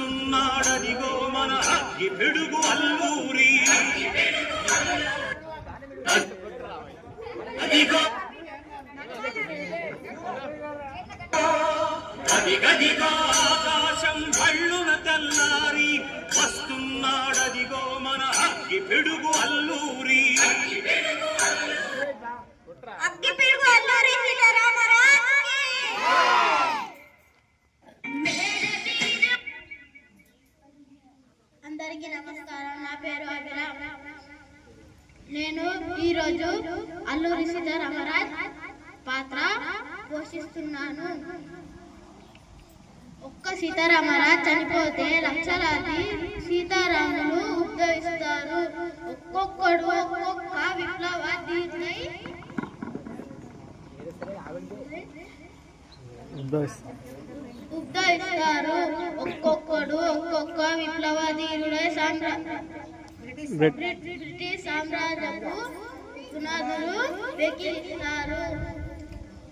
వస్తున్నాడదిగో మన అగ్గి పిడుగు అల్లూరి అదిగో అదిగదిగా ఆకాశం భళ్ళున తెల్లారి వస్తున్నాడదిగో మన అగ్గి పిడుగు అల్లూరి అగ్గి పిడుగు అల్లూరి సీతారామరాజుకి అందరికీ నమస్కారం. నా పేరు అభిరామ్. నేను ఈరోజు అల్లూరి సీతారామరాజ్ పాత్ర పోషిస్తున్నాను. ఒక్క సీతారామరాజ్ చనిపోతే లక్షలాది సీతారాములు ఉద్భవిస్తారు. ఒక్కొక్కడు ఒక్కొక్క విప్లవాదీనై ఉద్భవిస్తారు. ఒక్కొక్కడు ఒక్కొక్క విప్లవాదీనుడై బ్రిటిష్ సామ్రాజ్యపు పునాదులు వెక్కిరిస్తారు.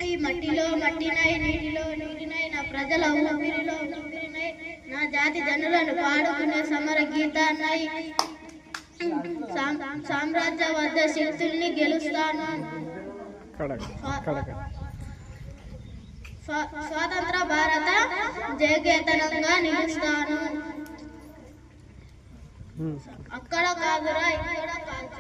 ఈ మట్టిలో మట్టినై, నీటిలో నీటినై, నా ప్రజల ఊపిరిలో ఊపిరినై, నా జాతి జనులను పాడుకునే సమర గీతాన్నై సామ్రాజ్యవాద శక్తుల్ని గెలుస్తాను. స్వాతంత్ర భారత జయకేతనంగా నిలుస్తాను. అక్కడ కాదురా ఇక్కడ కాదు.